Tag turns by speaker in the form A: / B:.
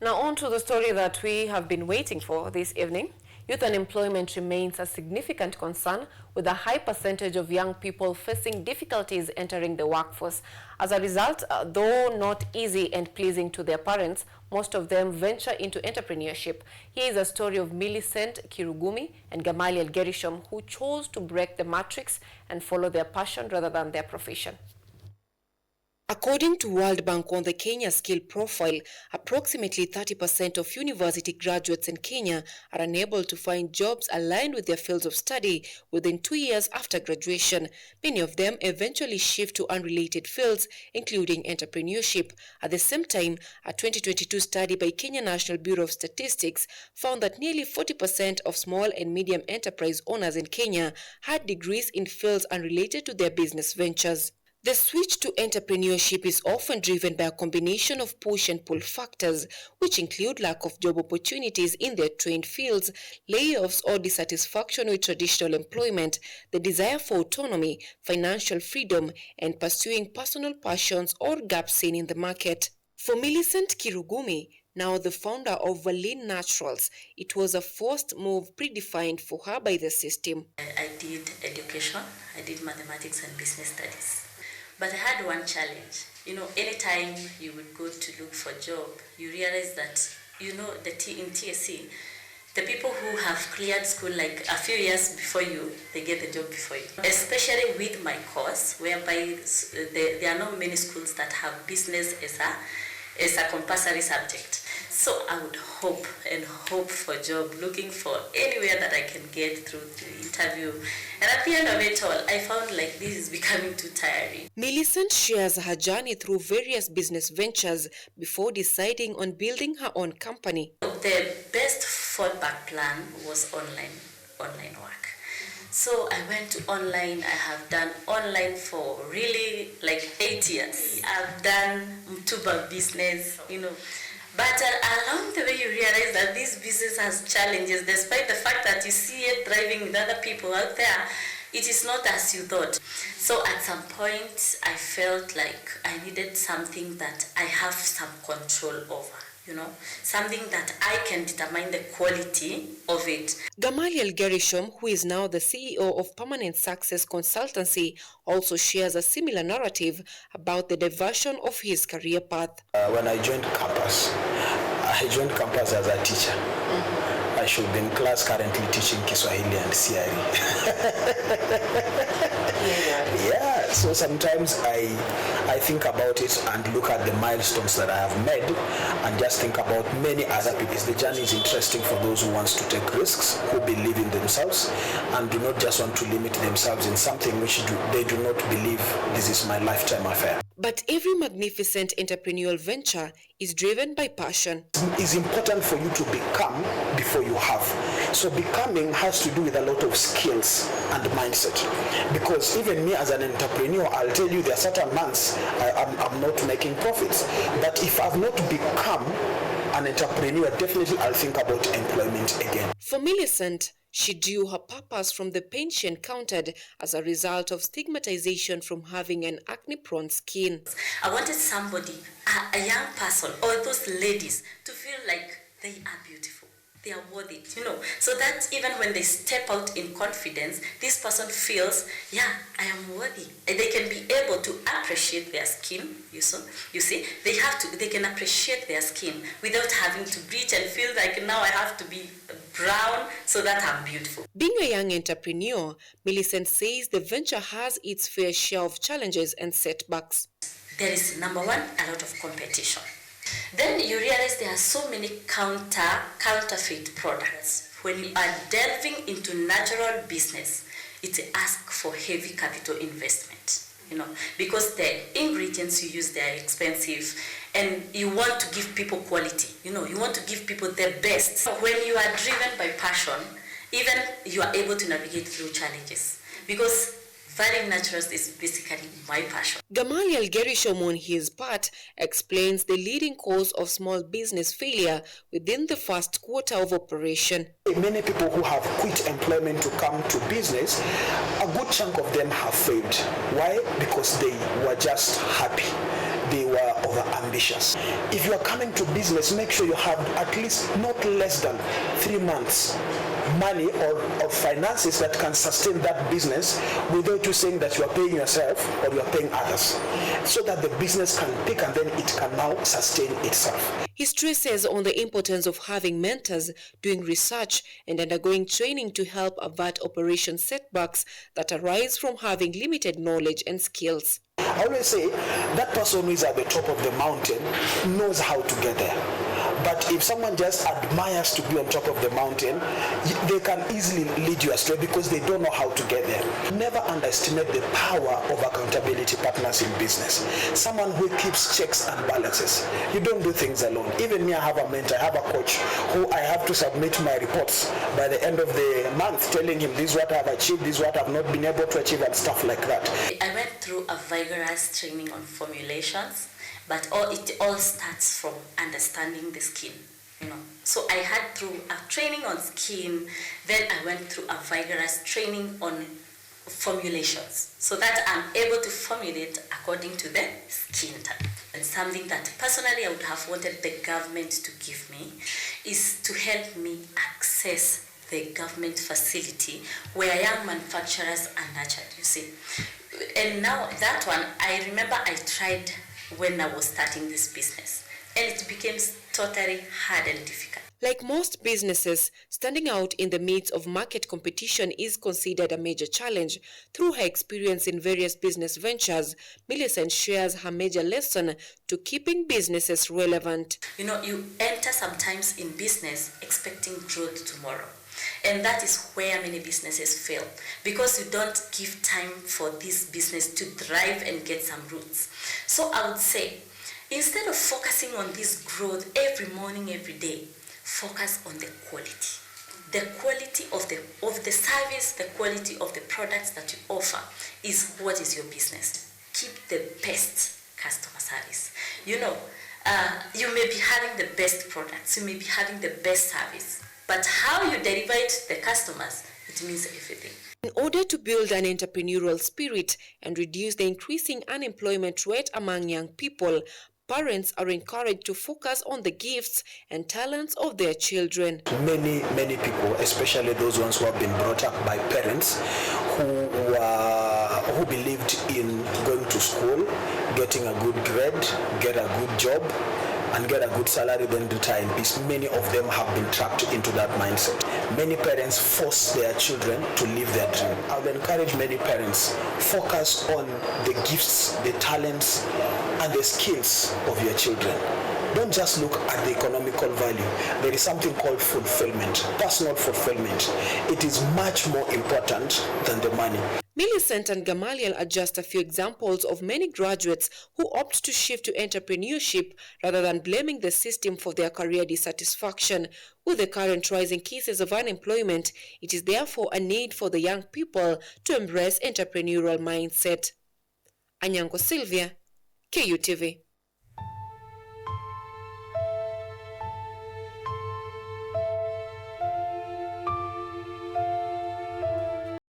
A: Now on to the story that we have been waiting for this evening. Youth unemployment remains a significant concern, with a high percentage of young people facing difficulties entering the workforce. As a result, though not easy and pleasing to their parents, most of them venture into entrepreneurship. Here is a story of Millicent Kirugumi and Gamaliel Gerishom, who chose to break the matrix and follow their passion rather than their profession. According to World Bank on the Kenya Skill Profile, approximately 30% of university graduates in Kenya are unable to find jobs aligned with their fields of study within 2 years after graduation. Many of them eventually shift to unrelated fields, including entrepreneurship. At the same time, a 2022 study by Kenya National Bureau of Statistics found that nearly 40% of small and medium enterprise owners in Kenya had degrees in fields unrelated to their business ventures. The switch to entrepreneurship is often driven by a combination of push and pull factors, which include lack of job opportunities in their trained fields, layoffs or dissatisfaction with traditional employment, the desire for autonomy, financial freedom, and pursuing personal passions or gaps seen in the market. For Millicent Kirugumi, now the founder of Valin Naturals, it was a forced move predefined for her by the system.
B: I did education, I did mathematics and business studies. But I had one challenge. Anytime you would go to look for a job, you realize that, in TSC, the people who have cleared school like a few years before you, they get the job before you. Especially with my course, whereby there are not many schools that have business as a compulsory subject. So I would hope for a job, looking for anywhere that I can get through the interview. And at the end of it all, I found like this is becoming too tiring.
A: Millicent shares her journey through various business ventures before deciding on building her own company.
B: The best fallback plan was online work. So I went to online. I have done online for really like 8 years. I've done tuber business, But along the way, you realize that this business has challenges, despite the fact that you see it thriving with other people out there. It is not as you thought. So at some point, I felt like I needed something that I have some control over. Something that I can determine the quality of it.
A: Gamaliel Gerishom, who is now the CEO of Permanent Success Consultancy, also shares a similar narrative about the diversion of his career path.
C: When I joined campus as a teacher. I should be in class currently teaching Kiswahili and CRE. Yeah, so sometimes I think about it and look at the milestones that I have made and just think about many other people. The journey is interesting for those who want to take risks, who believe in themselves and do not just want to limit themselves in something which they do not believe this is my lifetime affair.
A: But every magnificent entrepreneurial venture is driven by passion.
C: It's important for you to become before you have. So becoming has to do with a lot of skills and mindset. Because even me as an entrepreneur, I'll tell you there are certain months I'm not making profits. But if I've not become an entrepreneur, definitely I'll think about employment again.
A: For Millicent, she drew her purpose from the pain she encountered as a result of stigmatization from having an acne-prone skin.
B: I wanted somebody, a young person, or those ladies, to feel like they are beautiful. They are worth it, So that even when they step out in confidence, this person feels, yeah, I am worthy. And they can be able to appreciate their skin, you see. They can appreciate their skin without having to bleach and feel like now I have to be brown so that I'm beautiful.
A: Being a young entrepreneur, Millicent says the venture has its fair share of challenges and setbacks.
B: There is, number one, a lot of competition. Then you realize there are so many counterfeit products. When you are delving into natural business, it asks for heavy capital investment, because the ingredients you use, they are expensive, and you want to give people quality, you want to give people the best. So when you are driven by passion, even you are able to navigate through challenges, because Valin Naturals is basically my passion.
A: Gamaliel Gerishom, on his part, explains the leading cause of small business failure within the first quarter of operation.
C: Many people who have quit employment to come to business, a good chunk of them have failed. Why? Because they were just happy. they were over-ambitious. If you are coming to business, make sure you have at least not less than 3 months money or finances that can sustain that business without you saying that you are paying yourself or you are paying others, so that the business can pick and then it can now sustain itself.
A: He stresses on the importance of having mentors, doing research, and undergoing training to help avert operation setbacks that arise from having limited knowledge and skills.
C: I always say that person who is at the top of the mountain knows how to get there. But if someone just admires to be on top of the mountain, they can easily lead you astray because they don't know how to get there. Never underestimate the power of accountability partners in business. Someone who keeps checks and balances. You don't do things alone. Even me, I have a mentor, I have a coach who I have to submit my reports by the end of the month, telling him this is what I've achieved, this is what I've not been able to achieve, and stuff like that.
B: I went through a vigorous training on formulations, but it all starts from understanding the skin, So I had through a training on skin, then I went through a vigorous training on formulations, so that I'm able to formulate according to the skin type. And something that personally I would have wanted the government to give me is to help me access the government facility where young manufacturers are nurtured, you see. And now that one, I remember I tried when I was starting this business, and it became totally hard and difficult.
A: Like most businesses, standing out in the midst of market competition is considered a major challenge. Through her experience in various business ventures, Millicent shares her major lesson to keeping businesses relevant.
B: You enter sometimes in business expecting growth tomorrow. And that is where many businesses fail, because you don't give time for this business to thrive and get some roots. So I would say, instead of focusing on this growth every morning, every day, focus on the quality. The quality of the service, the quality of the products that you offer is what is your business. Keep the best customer service. You may be having the best products, you may be having the best service, but how you deliver it to the customers, it means everything.
A: In order to build an entrepreneurial spirit and reduce the increasing unemployment rate among young people, parents are encouraged to focus on the gifts and talents of their children.
C: Many people, especially those ones who have been brought up by parents who believed in going to school, getting a good grade, get a good job, and get a good salary, then retire in peace. Many of them have been trapped into that mindset. Many parents force their children to live their dream. I would encourage many parents, focus on the gifts, the talents, and the skills of your children. Don't just look at the economical value. There is something called fulfillment, personal fulfillment. It is much more important than the money.
A: Millicent and Gamaliel are just a few examples of many graduates who opt to shift to entrepreneurship rather than blaming the system for their career dissatisfaction. With the current rising cases of unemployment, it is therefore a need for the young people to embrace entrepreneurial mindset. Anyango Sylvia, KUTV.